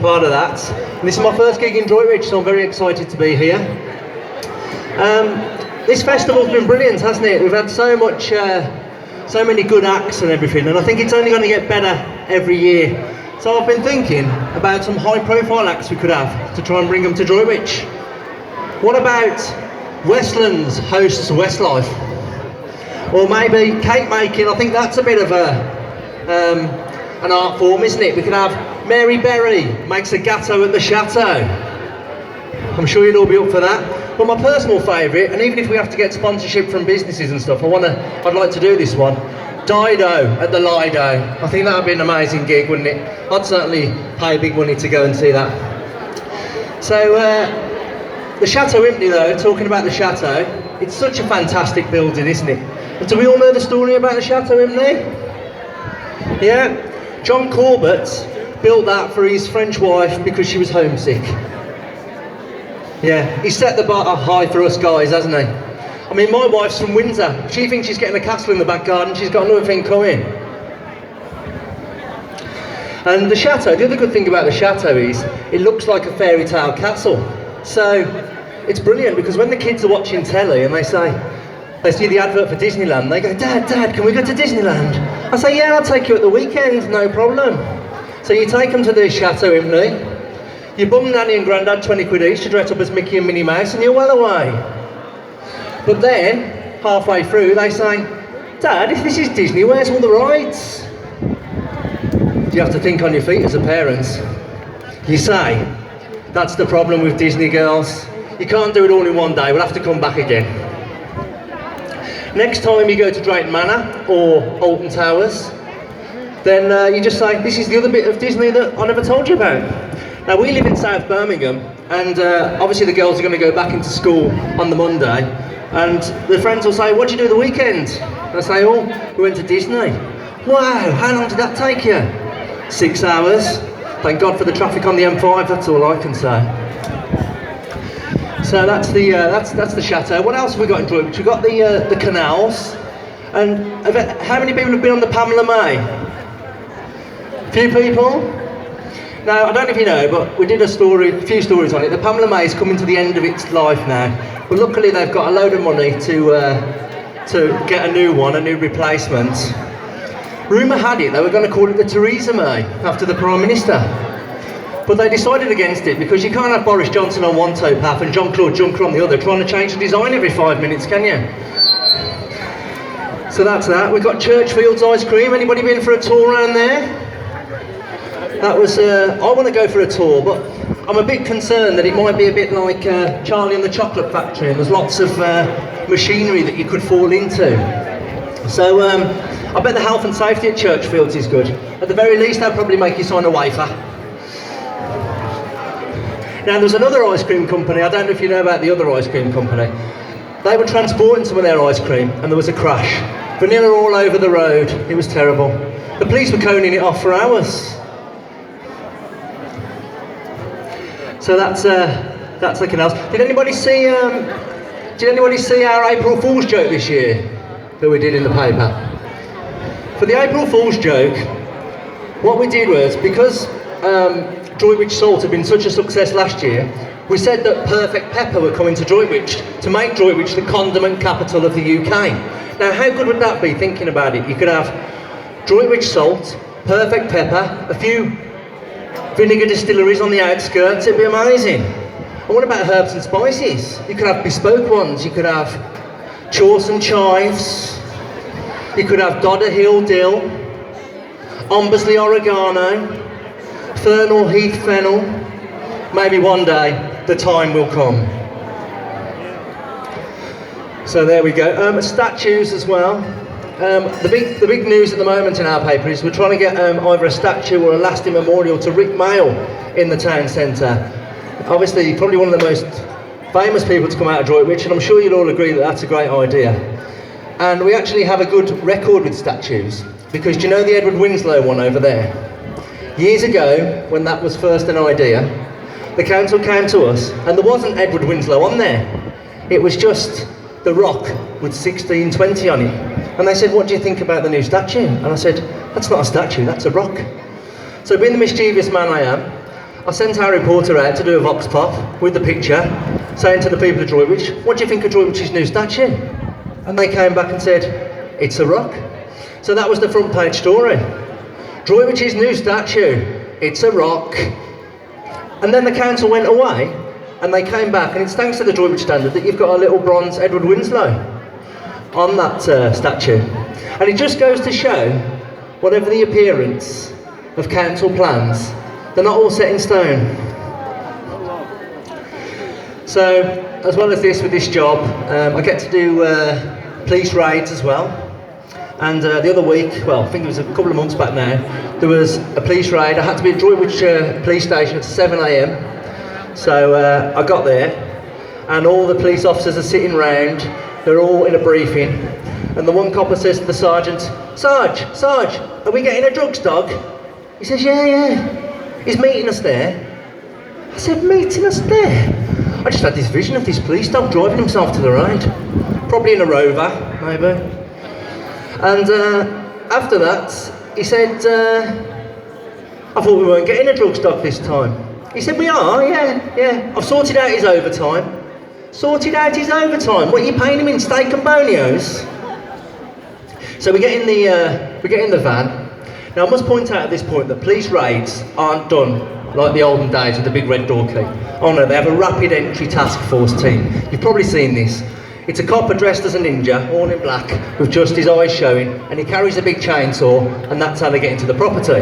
part of that. And this is my first gig in Droitwich, so I'm very excited to be here. This festival's been brilliant, hasn't it? We've had so many good acts and everything, and I think it's only going to get better every year. So I've been thinking about some high-profile acts we could have to try and bring them to Droitwich. What about Westlands hosts Westlife? Or maybe cake making. I think that's a bit of an art form, isn't it? We could have Mary Berry makes a gatto at the Chateau. I'm sure you'd all be up for that. But my personal favourite, and even if we have to get sponsorship from businesses and stuff, I'd like to do this one. Dido at the Lido. I think that would be an amazing gig, wouldn't it? I'd certainly pay big money to go and see that. So, the Chateau Impney though, talking about the Chateau, it's such a fantastic building, isn't it? And do we all know the story about the Chateau Impney? Yeah? John Corbett built that for his French wife because she was homesick. Yeah, he set the bar high for us guys, hasn't he? I mean, my wife's from Windsor. She thinks she's getting a castle in the back garden. She's got another thing coming. And the Chateau, the other good thing about the Chateau is it looks like a fairy tale castle. So it's brilliant because when the kids are watching telly and they see the advert for Disneyland, they go, Dad, can we go to Disneyland? I say, yeah, I'll take you at the weekend, no problem. So you take them to the Chateau Impney. You bum Nanny and Grandad 20 quid each to dress up as Mickey and Minnie Mouse and you're well away. But then, halfway through, they say, Dad, if this is Disney, where's all the rides? You have to think on your feet as a parent. You say, that's the problem with Disney, girls. You can't do it all in one day, we'll have to come back again. Next time you go to Drayton Manor or Alton Towers, then you just say, this is the other bit of Disney that I never told you about. Now we live in South Birmingham, and obviously the girls are going to go back into school on the Monday, and their friends will say, what did you do the weekend? And I say, oh, we went to Disney. Wow, how long did that take you? 6 hours. Thank God for the traffic on the M5, that's all I can say. So that's the Chateau. What else have we got in Droitwich? We've got the canals, and how many people have been on the Pamela May? A few people? Now, I don't know if you know, but we did a few stories on it. The Pamela May is coming to the end of its life now, but luckily they've got a load of money to get a new one, a new replacement. Rumour had it they were going to call it the Theresa May, after the Prime Minister. But they decided against it, because you can't have Boris Johnson on one towpath and Jean-Claude Juncker on the other, trying to change the design every 5 minutes, can you? So that's that. We've got Churchfield's ice cream. Anybody been for a tour around there? That was, I want to go for a tour, but I'm a bit concerned that it might be a bit like Charlie and the Chocolate Factory, and there's lots of machinery that you could fall into. So I bet the health and safety at Churchfield's is good. At the very least, they'll probably make you sign a wafer. Now there's another ice cream company, I don't know if you know about the other ice cream company. They were transporting some of their ice cream and there was a crash. Vanilla all over the road, it was terrible. The police were coning it off for hours. So that's the canals. Did anybody see our April Fool's joke this year that we did in the paper? For the April Fool's joke, what we did was, because Droitwich Salt had been such a success last year, we said that Perfect Pepper were coming to Droitwich to make Droitwich the condiment capital of the UK. Now how good would that be, thinking about it? You could have Droitwich Salt, Perfect Pepper, a few vinegar distilleries on the outskirts, it'd be amazing. And what about herbs and spices? You could have bespoke ones, you could have chaws and chives, you could have Dodder Hill dill, Ombersley oregano, Fernal Heath fennel. Maybe one day the time will come. So there we go. Statues as well. The big news at the moment in our paper is we're trying to get either a statue or a lasting memorial to Rick Mail in the town centre. Obviously, probably one of the most famous people to come out of Droitwich, and I'm sure you'll all agree that that's a great idea. And we actually have a good record with statues, because do you know the Edward Winslow one over there? Years ago, when that was first an idea, the council came to us, and there wasn't Edward Winslow on there. It was just the rock with 1620 on it. And they said, what do you think about the new statue? And I said, that's not a statue, that's a rock. So being the mischievous man I am, I sent our reporter out to do a vox pop with the picture, saying to the people of Droitwich, what do you think of Droitwich's new statue? And they came back and said, it's a rock. So that was the front page story. Droitwich's new statue, it's a rock. And then the council went away, and they came back, and it's thanks to the Droitwich Standard that you've got a little bronze Edward Winslow on that statue. And it just goes to show, whatever the appearance of council plans, they're not all set in stone. So, as well as this, with this job, I get to do police raids as well. And the other week, well, I think it was a couple of months back now, there was a police raid. I had to be at Droitwich police station at 7 a.m. So I got there, and all the police officers are sitting round, they're all in a briefing, and the one copper says to the sergeant, Sarge, are we getting a drugs dog? He says, yeah. He's meeting us there. I said, meeting us there? I just had this vision of this police dog driving himself to the raid. Probably in a Rover, maybe. And after that, he said, I thought we weren't getting a drugs dog this time. He said, we are, yeah. I've sorted out his overtime. Sorted out his overtime. What are you paying him in, steak and bonios? So we get in the van. Now I must point out at this point that police raids aren't done like the olden days with the big red door key. Oh no, they have a rapid entry task force team. You've probably seen this. It's a copper dressed as a ninja, all in black, with just his eyes showing, and he carries a big chainsaw, and that's how they get into the property.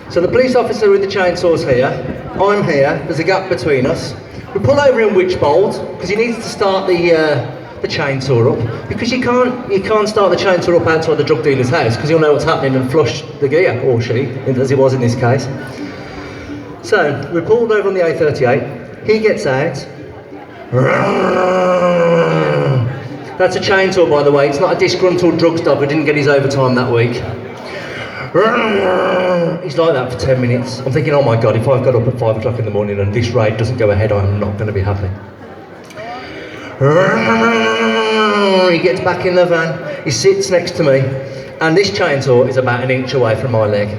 So the police officer with the chainsaw's here, I'm here, there's a gap between us. We pull over in Witchbold, because he needs to start the chainsaw up, because you can't start the chainsaw up outside the drug dealer's house, because he'll know what's happening and flush the gear, or she, as it was in this case. So, we pulled over on the A38, he gets out. That's a chainsaw, by the way, it's not a disgruntled drugs dog who didn't get his overtime that week. He's like that for 10 minutes. I'm thinking, oh my God, if I've got up at 5 o'clock in the morning and this raid doesn't go ahead, I'm not going to be happy. He gets back in the van, he sits next to me, and this chainsaw is about an inch away from my leg.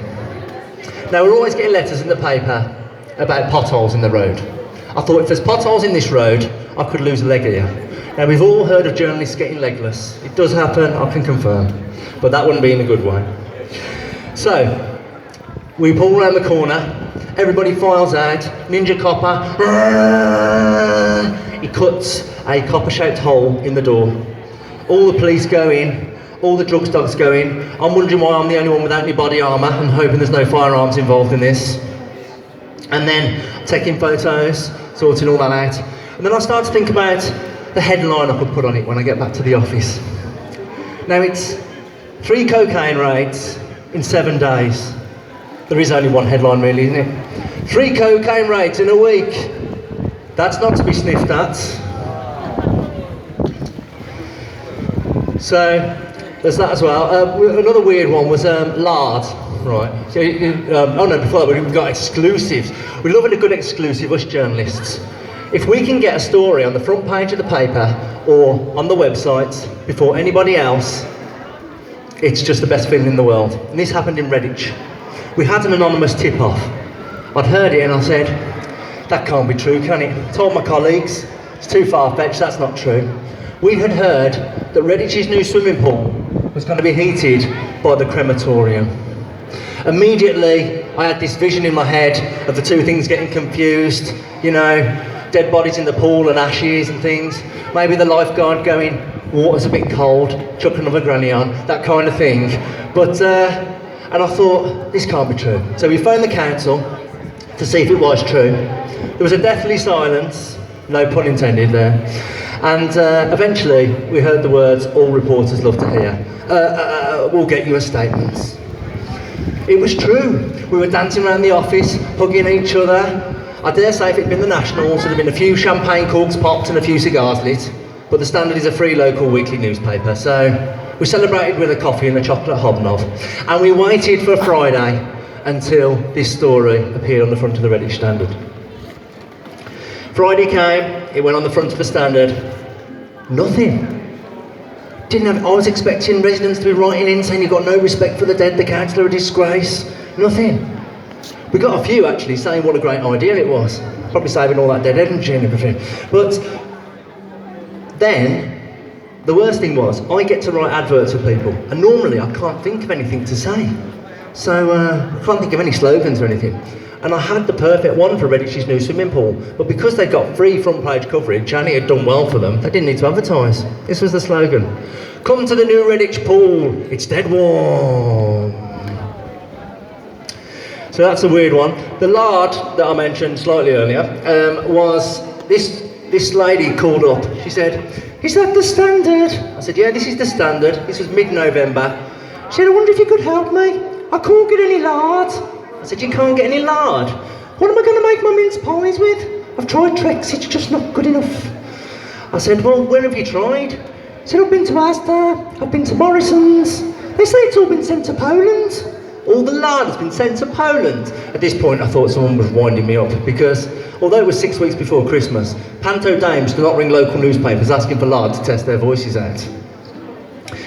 Now we're always getting letters in the paper about potholes in the road. I thought if there's potholes in this road, I could lose a leg here. Now we've all heard of journalists getting legless. It does happen, I can confirm, but that wouldn't be in a good way. So, we pull around the corner, everybody files out, ninja copper, he cuts a copper-shaped hole in the door. All the police go in, all the drugs dogs go in. I'm wondering why I'm the only one without any body armour and hoping there's no firearms involved in this. And then taking photos, sorting all that out. And then I start to think about the headline I could put on it when I get back to the office. Now it's 3 cocaine raids in 7 days. There is only one headline really, isn't it? 3 cocaine raids in a week. That's not to be sniffed at. So, there's that as well. Another weird one was lard, right? So, oh no, before that we've got exclusives. We love a good exclusive, us journalists. If we can get a story on the front page of the paper or on the website before anybody else, it's just the best feeling in the world. And this happened in Redditch. We had an anonymous tip-off. I'd heard it and I said, that can't be true, can it? Told my colleagues, it's too far-fetched, that's not true. We had heard that Redditch's new swimming pool was going to be heated by the crematorium. Immediately, I had this vision in my head of the two things getting confused, you know, dead bodies in the pool and ashes and things. Maybe the lifeguard going, water's a bit cold, chuck another granny on, that kind of thing. But, and I thought, this can't be true. So we phoned the council to see if it was true. There was a deathly silence, no pun intended there. And eventually we heard the words all reporters love to hear. We'll get you a statement. It was true. We were dancing around the office, hugging each other. I dare say if it'd been the Nationals, there'd have been a few champagne corks popped and a few cigars lit. But the Standard is a free local weekly newspaper, so we celebrated with a coffee and a chocolate hobnob. And we waited for Friday until this story appeared on the front of the Droitwich Standard. Friday came, it went on the front of the Standard. Nothing. I was expecting residents to be writing in saying you've got no respect for the dead, the councillor a disgrace. Nothing. We got a few actually saying what a great idea it was. Probably saving all that dead energy and everything. But then, the worst thing was, I get to write adverts for people, and normally I can't think of anything to say. So I can't think of any slogans or anything. And I had the perfect one for Redditch's new swimming pool, but because they got free front page coverage and it had done well for them, they didn't need to advertise. This was the slogan. Come to the new Redditch pool, it's dead warm. So that's a weird one. The lard that I mentioned slightly earlier was this lady called up. She said, "Is that the Standard?" I said, "Yeah, this is the Standard." This was mid-November. She said, "I wonder if you could help me. I can't get any lard." I said, "You can't get any lard? What am I going to make my mince pies with? I've tried Trex, it's just not good enough." I said, "Well, where have you tried?" She said, "I've been to Asda, I've been to Morrison's. They say it's all been sent to Poland." All the lard has been sent to Poland. At this point, I thought someone was winding me up because, although it was 6 weeks before Christmas, Panto dames do not ring local newspapers asking for lard to test their voices out.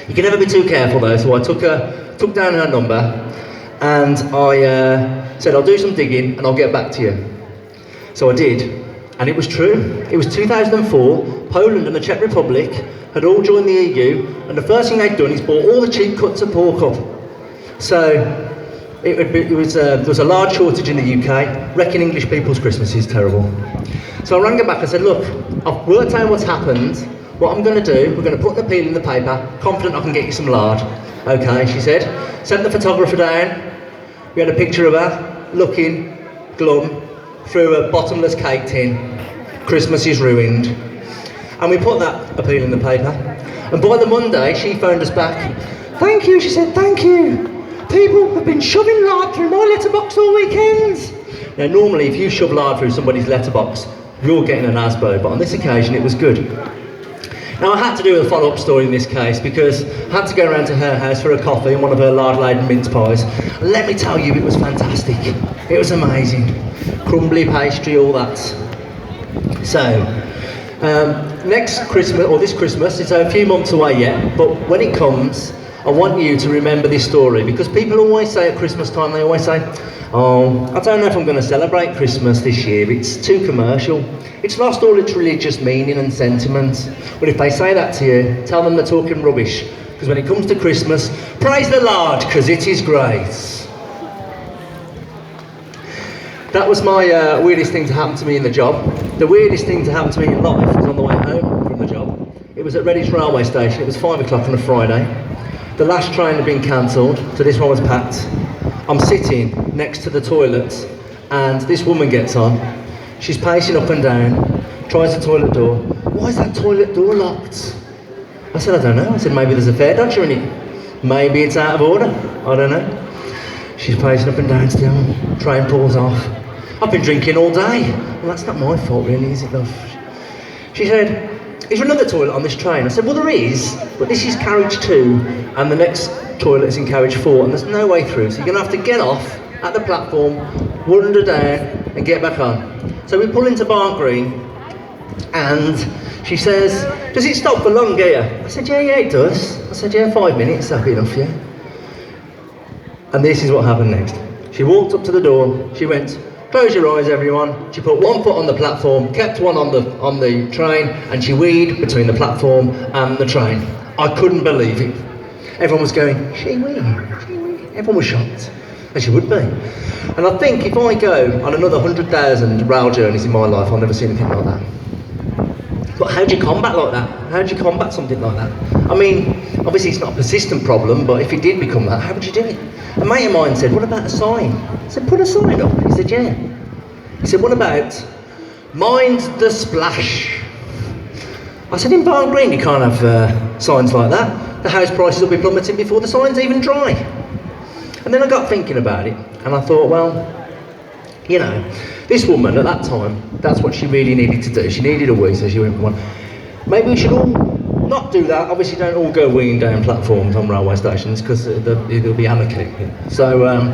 You can never be too careful though, so I took down her number and I said, "I'll do some digging and I'll get back to you." So I did, and it was true. It was 2004, Poland and the Czech Republic had all joined the EU, and the first thing they'd done is bought all the cheap cuts of pork up. So there was a large shortage in the UK. Wrecking English people's Christmas is terrible. So I rang her back. I said, "Look, I've worked out what's happened. What I'm going to do, we're going to put an appeal in the paper. Confident I can get you some lard." "Okay," she said. Sent the photographer down. We had a picture of her looking glum through a bottomless cake tin. "Christmas is ruined." And we put that appeal in the paper. And by the Monday, she phoned us back. "Thank you," she said, "thank you. People have been shoving lard through my letterbox all weekend." Now, normally, if you shove lard through somebody's letterbox, you're getting an ASBO, but on this occasion, it was good. Now, I had to do a follow-up story in this case because I had to go around to her house for a coffee and one of her lard-laden mince pies. And let me tell you, it was fantastic. It was amazing. Crumbly pastry, all that. So, next Christmas, or this Christmas, it's a few months away yet, but when it comes, I want you to remember this story because people always say at Christmas time, they always say, "Oh, I don't know if I'm going to celebrate Christmas this year, it's too commercial. It's lost all its religious meaning and sentiment." Well, if they say that to you, tell them they're talking rubbish because when it comes to Christmas, praise the Lord because it is great. That was my weirdest thing to happen to me in the job. The weirdest thing to happen to me in life was on the way home from the job. It was at Redditch railway station. It was 5 o'clock on a Friday. The last train had been cancelled, so this one was packed. I'm sitting next to the toilets, and this woman gets on. She's pacing up and down, tries the toilet door. "Why is that toilet door locked?" I said, "I don't know." I said, "Maybe there's a fare dodger in it. Maybe it's out of order. I don't know." She's pacing up and down still. Train pulls off. "I've been drinking all day." "Well, that's not my fault really, is it, love?" She said, "Is there another toilet on this train?" I said, "Well, there is, but this is carriage 2, and the next toilet is in carriage 4, and there's no way through, so you're going to have to get off at the platform, wander down, and get back on." So we pull into Barn Green, and she says, "Does it stop for long here?" I said, yeah, it does." I said, "Yeah, 5 minutes, that'll be enough, yeah." And this is what happened next. She walked up to the door, she went, "Close your eyes, everyone." She put one foot on the platform, kept one on the train, and she weed between the platform and the train. I couldn't believe it. Everyone was going, "She weed, she weed." Everyone was shocked, as you would be. And I think if I go on another 100,000 rail journeys in my life, I'll never see anything like that. But how do you combat like that? How do you combat something like that? I mean, obviously it's not a persistent problem, but if it did become that, how would you do it? A mate of mine said, "What about a sign?" I said, "Put a sign up." He said, "Yeah." He said, "What about mind the splash?" I said, "In Barn Green you can't have signs like that. The house prices will be plummeting before the sign's even dry." And then I got thinking about it, and I thought, well, you know, this woman at that time, that's what she really needed to do. She needed a wee, so she went for one. Maybe we should all not do that. Obviously don't all go weeing down platforms on railway stations because there'll be anarchy. So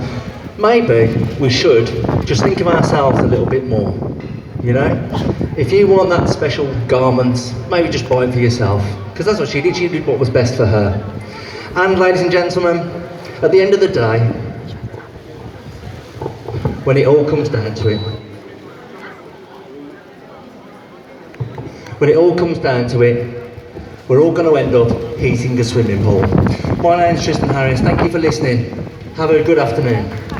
maybe we should just think of ourselves a little bit more, you know? If you want that special garment, maybe just buy it for yourself, because that's what she did. She did what was best for her. And ladies and gentlemen, at the end of the day, when it all comes down to it. When it all comes down to it, we're all going to end up heating a swimming pool. My name's Tristan Harris, thank you for listening. Have a good afternoon.